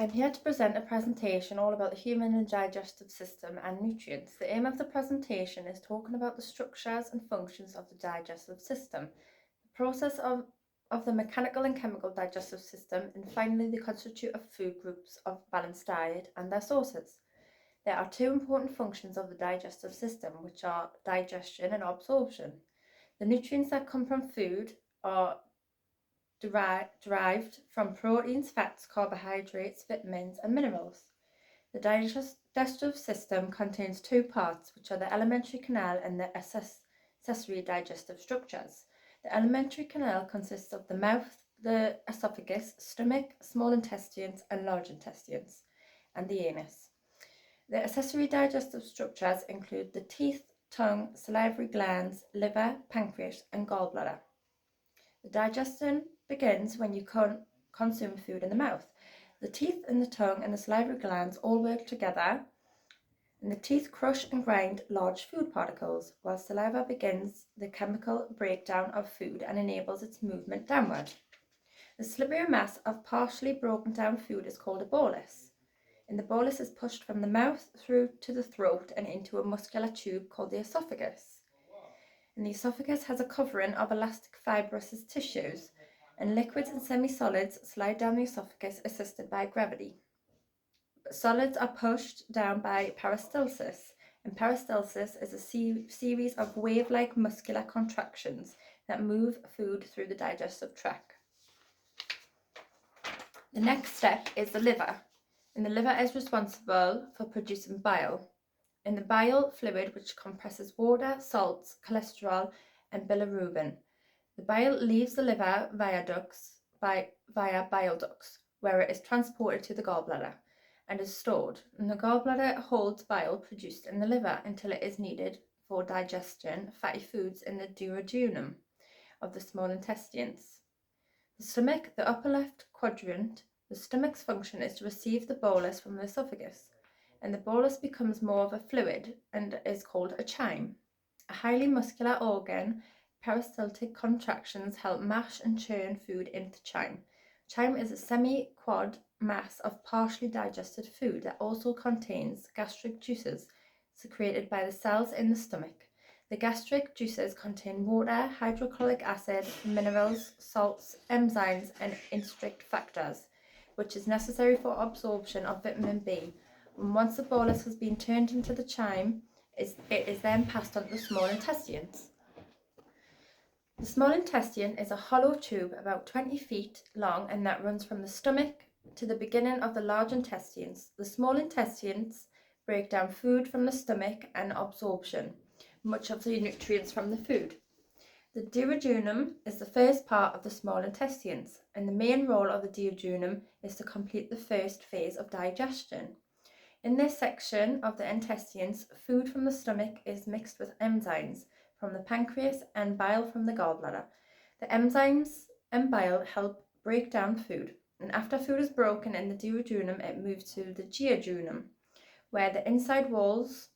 I'm here to present a presentation all about the human and digestive system and nutrients. The aim of the presentation is talking about the structures and functions of the digestive system, the process of the mechanical and chemical digestive system, and finally the constitute of food groups of balanced diet and their sources. There are two important functions of the digestive system, which are digestion and absorption. The nutrients that come from food are derived from proteins, fats, carbohydrates, vitamins, and minerals. The digestive system contains two parts, which are the alimentary canal and the accessory digestive structures. The alimentary canal consists of the mouth, the esophagus, stomach, small intestines, and large intestines, and the anus. The accessory digestive structures include the teeth, tongue, salivary glands, liver, pancreas, and gallbladder. The digestion begins when you consume food in the mouth. The teeth and the tongue and the salivary glands all work together, and the teeth crush and grind large food particles, while saliva begins the chemical breakdown of food and enables its movement downward. The slippery mass of partially broken down food is called a bolus, and the bolus is pushed from the mouth through to the throat and into a muscular tube called the esophagus. And the esophagus has a covering of elastic fibrous tissues, and liquids and semi-solids slide down the esophagus assisted by gravity. But solids are pushed down by peristalsis, and peristalsis is a series of wave-like muscular contractions that move food through the digestive tract. The next step is the liver, and the liver is responsible for producing bile. In the bile fluid, which compresses water, salts, cholesterol, and bilirubin. The bile leaves the liver via bile ducts, where it is transported to the gallbladder and is stored. And the gallbladder holds bile produced in the liver until it is needed for digestion of fatty foods in the duodenum of the small intestines. The stomach, the upper left quadrant, the stomach's function is to receive the bolus from the esophagus, and the bolus becomes more of a fluid and is called a chyme. A highly muscular organ, peristaltic contractions help mash and churn food into chyme. Chyme is a semi-quad mass of partially digested food that also contains gastric juices secreted by the cells in the stomach. The gastric juices contain water, hydrochloric acid, minerals, salts, enzymes, and intrinsic factors, which is necessary for absorption of vitamin B. And once the bolus has been turned into the chyme, it is then passed on to the small intestines. The small intestine is a hollow tube about 20 feet long and that runs from the stomach to the beginning of the large intestines. The small intestines break down food from the stomach and absorption much of the nutrients from the food. The duodenum is the first part of the small intestines, and the main role of the duodenum is to complete the first phase of digestion. In this section of the intestines, food from the stomach is mixed with enzymes from the pancreas and bile from the gallbladder. The enzymes and bile help break down food, and after food is broken in the duodenum, it moves to the jejunum, where the inside walls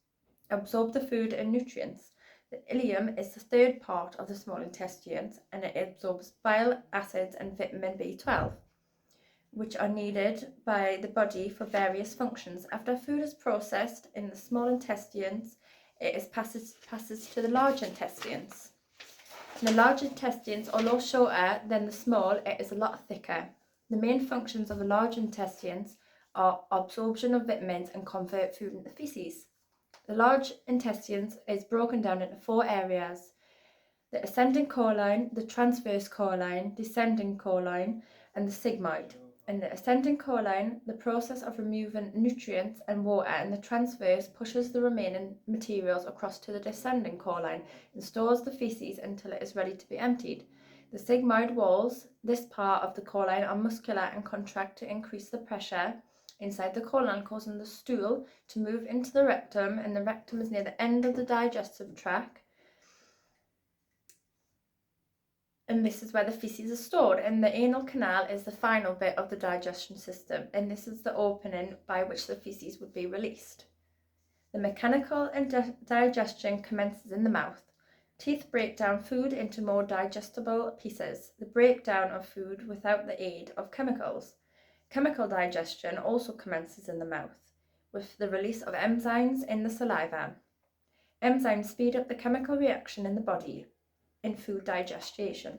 absorb the food and nutrients. The ileum is the third part of the small intestines, and it absorbs bile acids and vitamin B12, which are needed by the body for various functions. After food is processed in the small intestines, it passes to the large intestines. The large intestines, although shorter than the small, it is a lot thicker. The main functions of the large intestines are absorption of vitamins and convert food into feces. The large intestines is broken down into 4 areas: the ascending colon, the transverse colon, descending colon, and the sigmoid. In the ascending colon, the process of removing nutrients and water and the transverse pushes the remaining materials across to the descending colon and stores the feces until it is ready to be emptied. The sigmoid walls, this part of the colon, are muscular and contract to increase the pressure inside the colon, causing the stool to move into the rectum, and the rectum is near the end of the digestive tract. And this is where the feces are stored, and the anal canal is the final bit of the digestion system, and this is the opening by which the feces would be released. The mechanical digestion commences in the mouth. Teeth break down food into more digestible pieces. The breakdown of food without the aid of chemicals. Chemical digestion also commences in the mouth, with the release of enzymes in the saliva. Enzymes speed up the chemical reaction in the body in food digestion.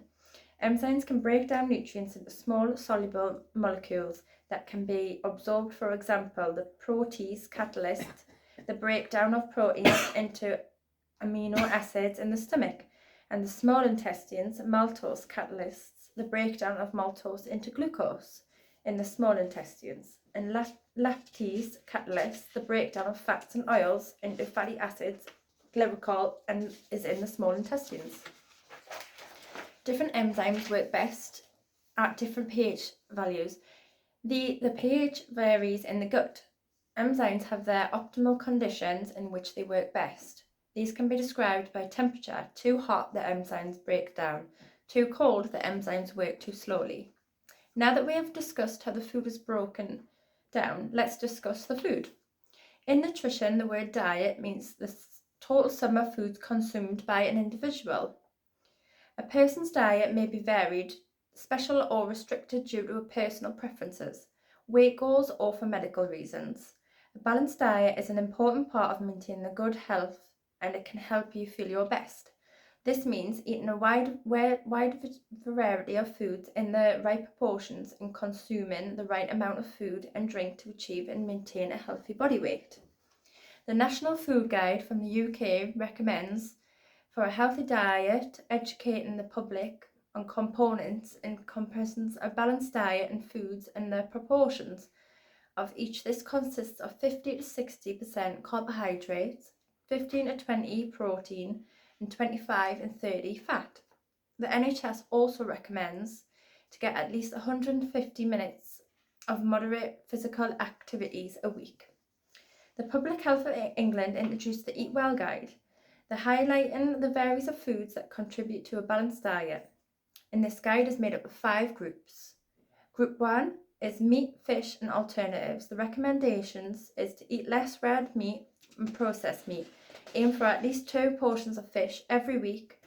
Enzymes can break down nutrients into small soluble molecules that can be absorbed. For example, the protease catalyst, the breakdown of proteins into amino acids in the stomach, and the small intestines, maltose catalysts, the breakdown of maltose into glucose in the small intestines, and lactase catalysts, the breakdown of fats and oils into fatty acids, glycol, and is in the small intestines. Different enzymes work best at different pH values. The pH varies in the gut. Enzymes have their optimal conditions in which they work best. These can be described by temperature. Too hot, the enzymes break down. Too cold, the enzymes work too slowly. Now that we have discussed how the food is broken down, let's discuss the food. In nutrition, the word diet means the total sum of foods consumed by an individual. A person's diet may be varied, special or restricted due to personal preferences, weight goals, or for medical reasons. A balanced diet is an important part of maintaining a good health, and it can help you feel your best. This means eating a wide variety of foods in the right proportions and consuming the right amount of food and drink to achieve and maintain a healthy body weight. The National Food Guide from the UK recommends for a healthy diet, educating the public on components and compositions of balanced diet and foods and the proportions of each. This consists of 50 to 60% carbohydrates, 15 to 20 protein, and 25 and 30 fat. The NHS also recommends to get at least 150 minutes of moderate physical activities a week. The Public Health of England introduced the Eat Well Guide, highlighting the varieties of foods that contribute to a balanced diet. And this guide is made up of 5 groups. Group 1 is meat, fish, and alternatives. The recommendations is to eat less red meat and processed meat. Aim for at least 2 portions of fish every week,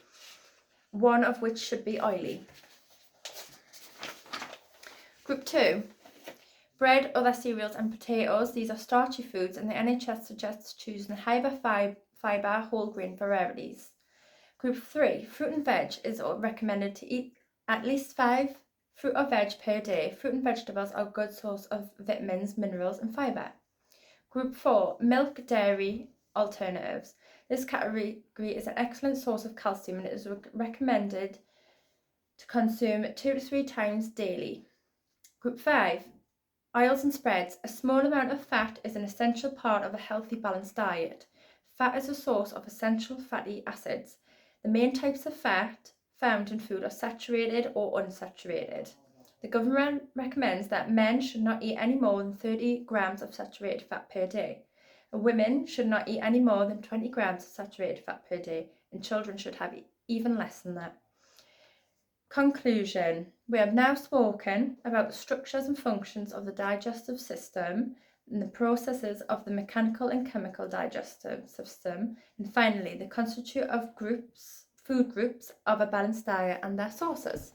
one of which should be oily. Group 2, bread, other cereals, and potatoes. These are starchy foods, and the NHS suggests choosing higher fibre whole grain varieties. Group 3, fruit and veg is recommended to eat at least 5 fruit or veg per day. Fruit and vegetables are a good source of vitamins, minerals, and fibre. Group 4, milk, dairy, alternatives. This category is an excellent source of calcium and it is recommended to consume 2 to 3 times daily. Group 5, oils and spreads. A small amount of fat is an essential part of a healthy, balanced diet. Fat is a source of essential fatty acids. The main types of fat found in food are saturated or unsaturated. The government recommends that men should not eat any more than 30 grams of saturated fat per day. And women should not eat any more than 20 grams of saturated fat per day, and children should have even less than that. Conclusion. We have now spoken about the structures and functions of the digestive system and the processes of the mechanical and chemical digestive system, and finally the constituent of food groups of a balanced diet and their sources.